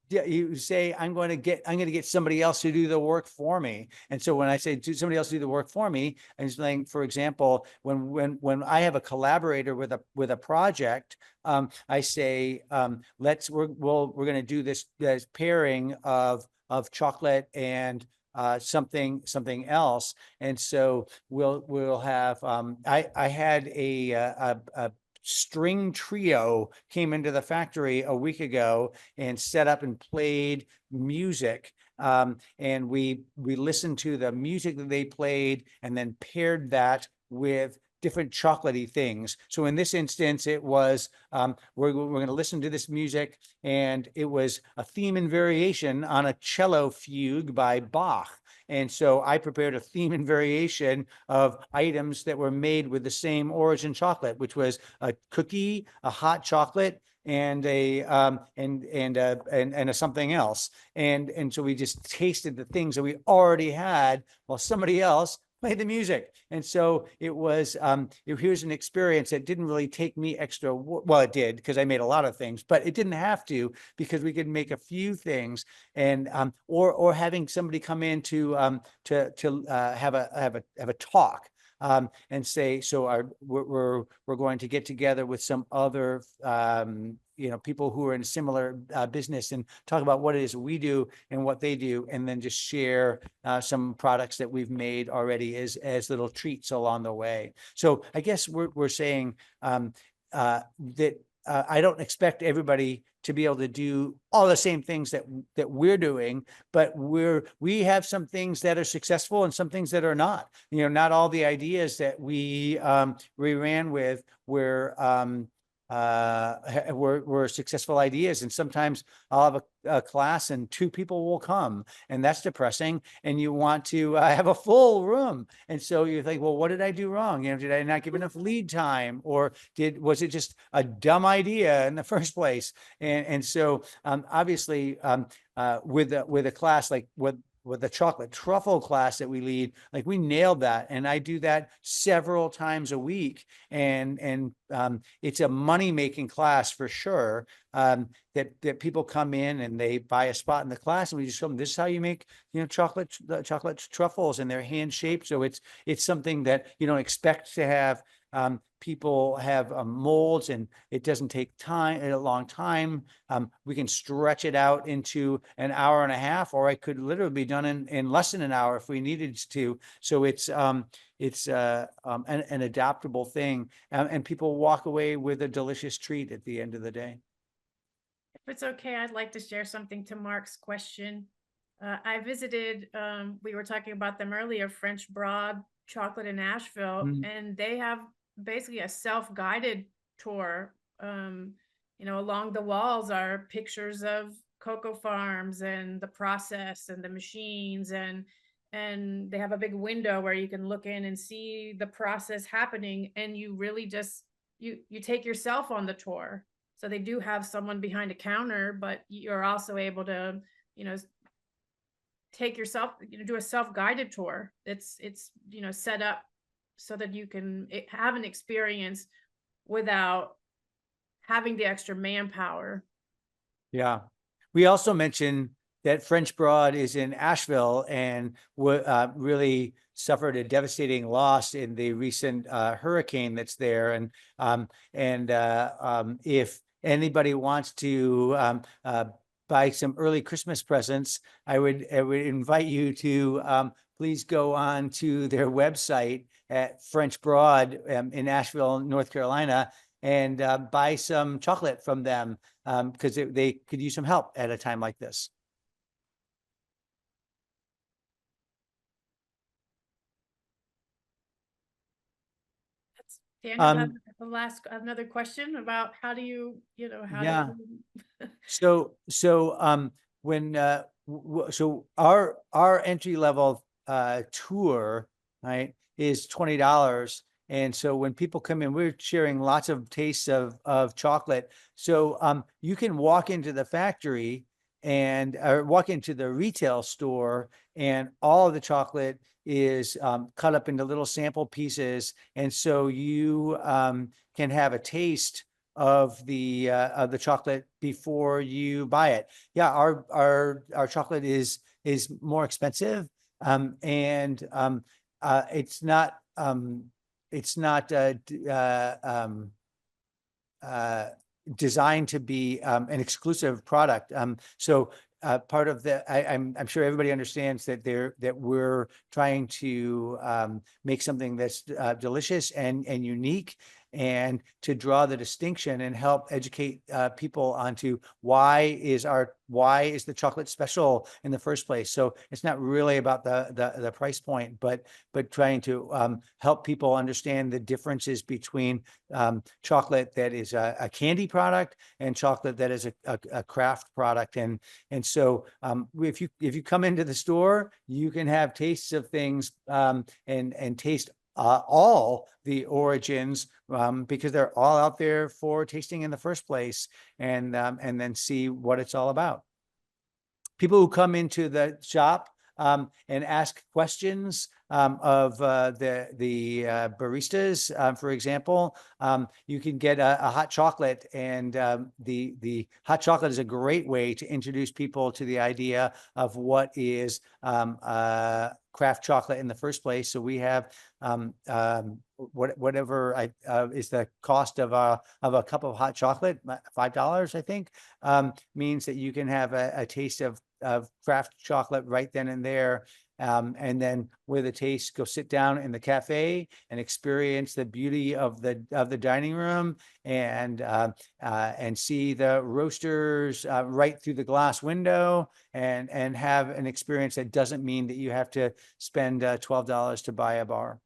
you say, I'm going to get somebody else to do the work for me. And so when I say somebody else do the work for me, I'm saying, for example, when I have a collaborator with a project, I say, we're going to do this pairing of chocolate and something else. And so we'll have, I had a string trio came into the factory a week ago and set up and played music. And we listened to the music that they played and then paired that with different chocolatey things. So in this instance, it was, we're going to listen to this music, and it was a theme and variation on a cello fugue by Bach. And so I prepared a theme and variation of items that were made with the same origin chocolate, which was a cookie, a hot chocolate, and a something else. And so we just tasted the things that we already had while somebody else played the music. And so it was, here's an experience that didn't really take me extra, well, it did, because I made a lot of things, but it didn't have to, because we could make a few things. And or having somebody come in to have a talk, and say, so we're going to get together with some other people who are in a similar business and talk about what it is we do and what they do, and then just share some products that we've made already as little treats along the way. So I guess we're saying that I don't expect everybody to be able to do all the same things that we're doing, but we have some things that are successful and some things that are not. Not all the ideas that we ran with were successful ideas. And sometimes I'll have a class and 2 people will come, and that's depressing, and you want to have a full room. And so you think, well, what did I do wrong? Did I not give enough lead time, or was it just a dumb idea in the first place? And so obviously with a class like with the chocolate truffle class that we lead, like, we nailed that. And I do that several times a week. And it's a money-making class for sure, that people come in and they buy a spot in the class, and we just show them, this is how you make, chocolate truffles, and they're hand shaped. So it's something that you don't expect to have People have molds and it doesn't take a long time. We can stretch it out into an hour and a half, or it could literally be done in less than an hour if we needed to. So it's an adaptable thing, and people walk away with a delicious treat at the end of the day. If it's okay, I'd like to share something to Mark's question. I visited, we were talking about them earlier, French Broad Chocolate in Asheville, and they have basically a self-guided tour. Along the walls are pictures of cocoa farms and the process and the machines, and they have a big window where you can look in and see the process happening, and you really just you take yourself on the tour. So they do have someone behind a counter, but you're also able to, take yourself, do a self-guided tour. It's set up so that you can have an experience without having the extra manpower. Yeah. We also mentioned that French Broad is in Asheville and really suffered a devastating loss in the recent hurricane that's there. And if anybody wants to buy some early Christmas presents, I would invite you to please go on to their website at French Broad in Asheville, North Carolina, and buy some chocolate from them because they could use some help at a time like this. Daniel, have another question about how do you, Yeah. So our entry level tour, right, is $20. And so when people come in, we're sharing lots of tastes of chocolate. So you can walk into the factory or walk into the retail store, and all of the chocolate is cut up into little sample pieces. And so you can have a taste of the chocolate before you buy it. Yeah, our chocolate is more expensive, and it's not designed to be an exclusive product. So part of I'm sure everybody understands that we're trying to make something that's delicious and unique, and to draw the distinction and help educate people onto why is the chocolate special in the first place. So it's not really about the price point, but trying to help people understand the differences between chocolate that is a candy product and chocolate that is a craft product. And so if you come into the store, you can have tastes of things and taste all the origins because they're all out there for tasting in the first place, and then see what it's all about. People who come into the shop and ask questions of the baristas, for example, you can get a hot chocolate, and the hot chocolate is a great way to introduce people to the idea of what is craft chocolate in the first place. So we have whatever is the cost of a cup of hot chocolate, $5, I think, means that you can have a taste of craft chocolate right then and there. And then with a taste, go sit down in the cafe and experience the beauty of the dining room, and see the roasters right through the glass window, and have an experience that doesn't mean that you have to spend $12 to buy a bar.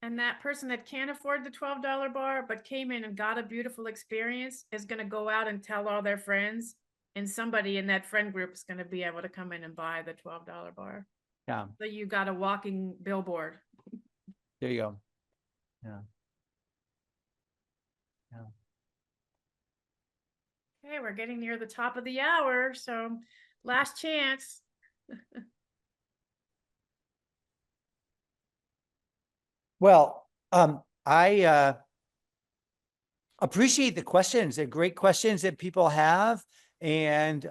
And that person that can't afford the $12 bar but came in and got a beautiful experience is going to go out and tell all their friends, and somebody in that friend group is going to be able to come in and buy the $12 bar. Yeah. So you got a walking billboard. There you go. Yeah. Okay, we're getting near the top of the hour, so last chance. Well, I appreciate the questions. They're great questions that people have. And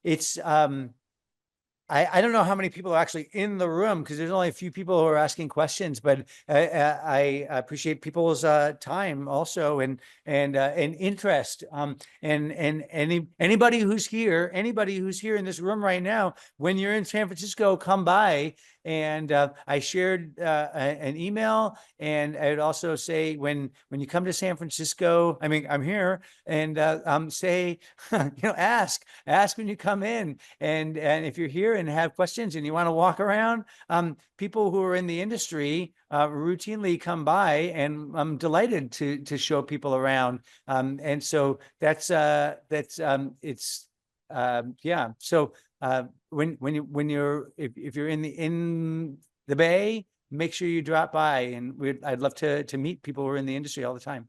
it's I don't know how many people are actually in the room because there's only a few people who are asking questions, but I appreciate people's time also and interest. And anybody who's here in this room right now, when you're in San Francisco, come by. And I shared an email, and I'd also say when you come to San Francisco, I mean, I'm here, and say, ask when you come in, and if you're here and have questions and you want to walk around, people who are in the industry routinely come by, and I'm delighted to show people around. And so that's yeah. So when you're if you're in the Bay, make sure you drop by, and I'd love to meet people who are in the industry all the time.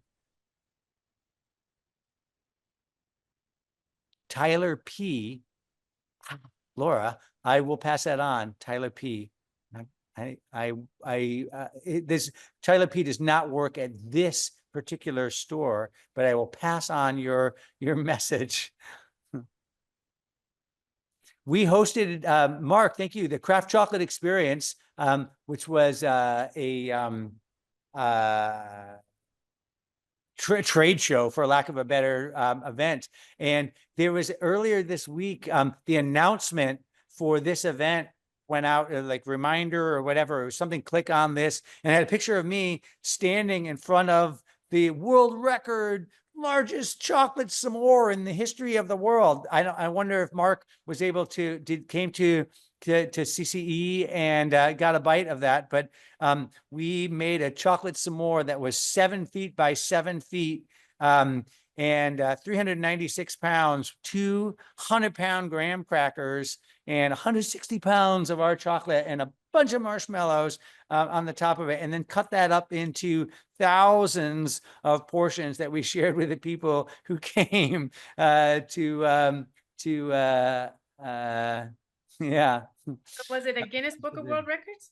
Tyler P. Laura, I will pass that on. Tyler P. This Tyler P. does not work at this particular store, but I will pass on your message. We hosted, Mark, thank you, the Craft Chocolate Experience, which was trade show, for lack of a better event. And there was earlier this week, the announcement for this event went out, like reminder or whatever, it was something, click on this, and had a picture of me standing in front of the world record largest chocolate s'more in the history of the world. I wonder if Mark was able came to CCE and got a bite of that. But we made a chocolate s'more that was 7 feet by 7 feet, and 396 pounds, 200-pound graham crackers, and 160 pounds of our chocolate, and a bunch of marshmallows on the top of it, and then cut that up into thousands of portions that we shared with the people who came yeah. So was it a Guinness Book of World Records?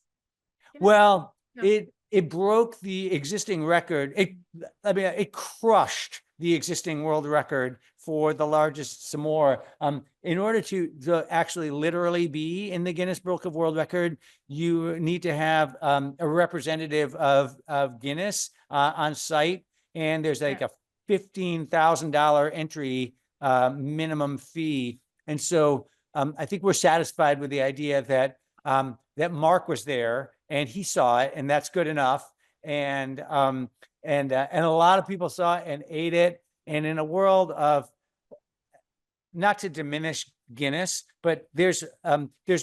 Well, No. it broke the existing record. It crushed the existing world record for the largest s'more. In order to actually literally be in the Guinness Book of World Record, you need to have a representative of Guinness on site, and there's like a $15,000 entry minimum fee. And so I think we're satisfied with the idea that that Mark was there and he saw it, and that's good enough. And a lot of people saw it and ate it. And in a world of, not to diminish Guinness, but there's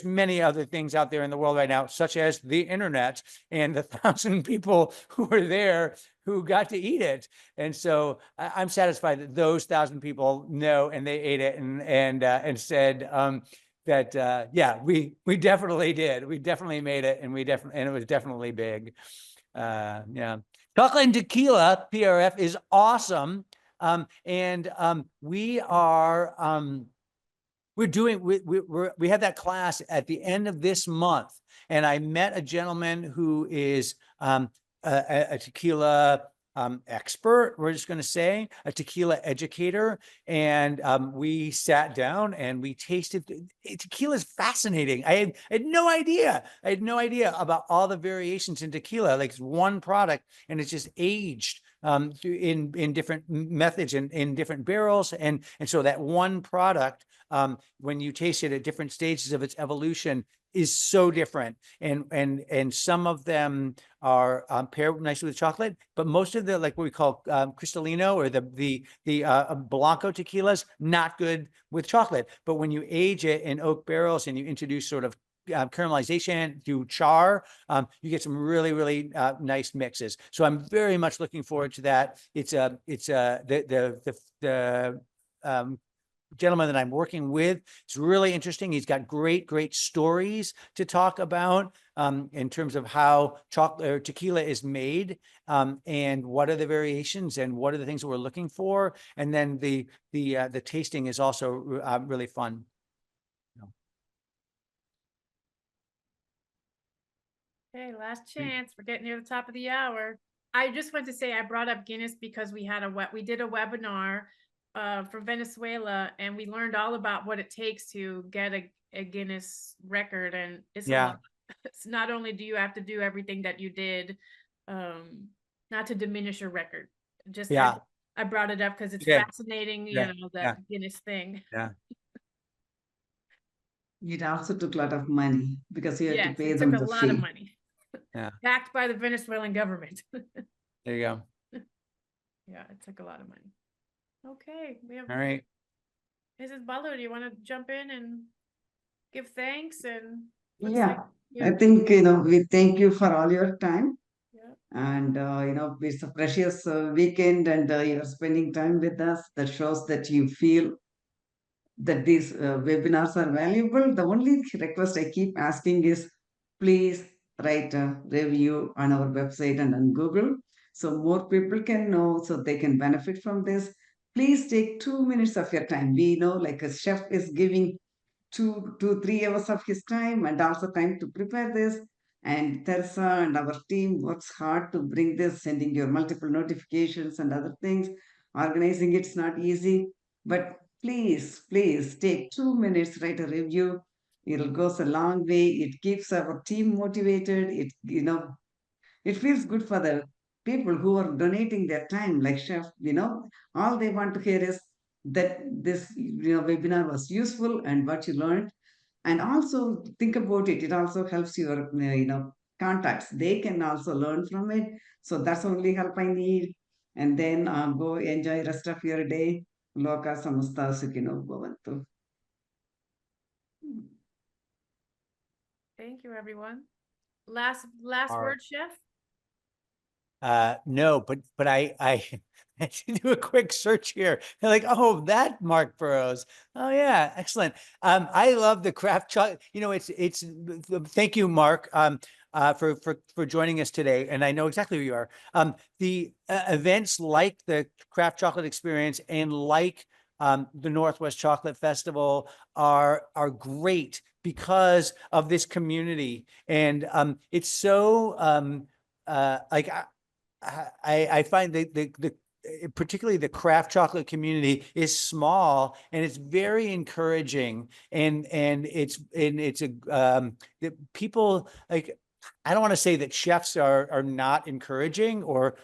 many other things out there in the world right now, such as the internet and the 1,000 people who were there who got to eat it. And so I'm satisfied that those 1,000 people know, and they ate it and said that yeah, we definitely did. We definitely made it, and it was definitely big. Yeah, chocolate and tequila PRF is awesome. We are we have that class at the end of this month, and I met a gentleman who is a tequila expert, we're just going to say, a tequila educator, and we sat down and we tasted. Tequila is fascinating. I had no idea. I had no idea about all the variations in tequila. Like, it's one product, and it's just aged in different methods and in different barrels, and so that one product, when you taste it at different stages of its evolution, is so different. And some of them are paired nicely with chocolate, but most of the, like what we call Cristalino or the Blanco tequilas, not good with chocolate. But when you age it in oak barrels and you introduce sort of caramelization through char, you get some really, really nice mixes. So I'm very much looking forward to that. It's the gentleman that I'm working with. It's really interesting. He's got great stories to talk about in terms of how chocolate or tequila is made, and what are the variations and what are the things that we're looking for. And then the tasting is also really fun. Okay, last chance. We're getting near the top of the hour. I just want to say I brought up Guinness because we did a webinar from Venezuela, and we learned all about what it takes to get a Guinness record, and it's a Yeah. lot. It's not only do you have to do everything that you did, not to diminish your record, just Yeah. I brought it up because it's Yeah. fascinating, Yeah. you know, that Guinness thing. Yeah. It also took a lot of money because you had to Yes, pay it them took a the lot of fee. money. Yeah. Backed by the Venezuelan government. There you go. Yeah, it took a lot of money. Okay, we have All right. Mrs. Butler, do you want to jump in and give thanks and? looks Yeah, like- I think, we thank you for all your time. Yeah. And, it's a precious weekend and you're spending time with us. That shows that you feel that these webinars are valuable. The only request I keep asking is please write a review on our website and on Google so more people can know, so they can benefit from this. Please take 2 minutes of your time. We know like a chef is giving 3 hours of his time and also time to prepare this. And Teresa and our team works hard to bring this, sending your multiple notifications and other things. Organizing it's not easy, but please take 2 minutes, write a review. It goes a long way. It keeps our team motivated. It feels good for the people who are donating their time, like chef, all they want to hear is that this webinar was useful and what you learned. And also think about it. It also helps your contacts. They can also learn from it. So that's the only help I need. And then go enjoy rest of your day. Loka samasta sukhino bhavantu. Thank you, everyone. Last All right. word, Chef? No, but I I should do a quick search here. They're like, oh, that Mark Burrows. Oh yeah, excellent. I love the craft chocolate. Thank you, Mark, for joining us today. And I know exactly who you are. The events like the craft chocolate experience and like the Northwest Chocolate Festival are great because of this community. And it's so like I find the particularly the craft chocolate community is small and it's very encouraging and it's the people like I don't want to say that chefs are not encouraging or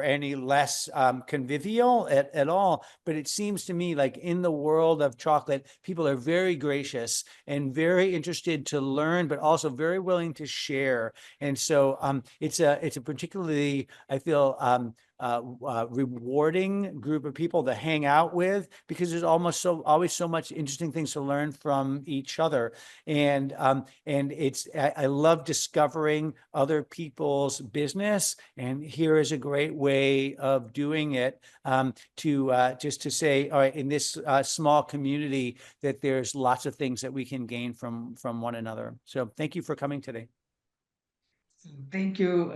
any less convivial at all, but it seems to me like in the world of chocolate, people are very gracious and very interested to learn, but also very willing to share. And so it's a particularly, I feel, rewarding group of people to hang out with because there's always so much interesting things to learn from each other. And I love discovering other people's business, and here is a great way of doing it to just to say, all right, in this small community, that there's lots of things that we can gain from one another. So thank you for coming today. Thank you,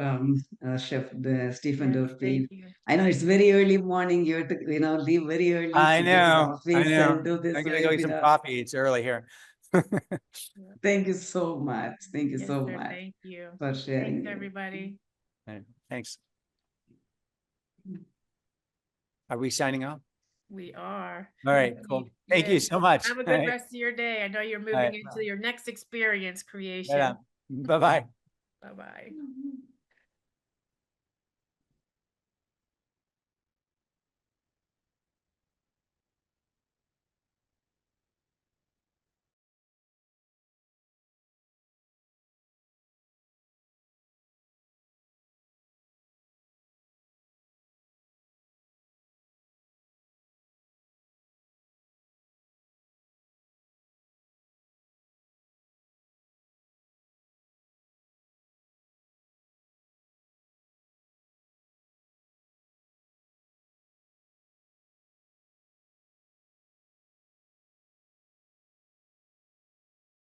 Chef Stephen Yes, Durfee. thank you. I know it's very early morning. You have to, leave very early I to go to the know, office and do this I'm gonna go get some webinar. coffee. It's early here. Thank you so much. Thank you Yes, so sir, much thank you. for sharing. Thanks, it. everybody. All right, thanks. Are we signing off? We are. All right, cool. Thank you Yes. so much. Have a All good right, rest of your day. I know you're moving right. into your next experience right creation. on. Bye-bye. Bye-bye. Mhm.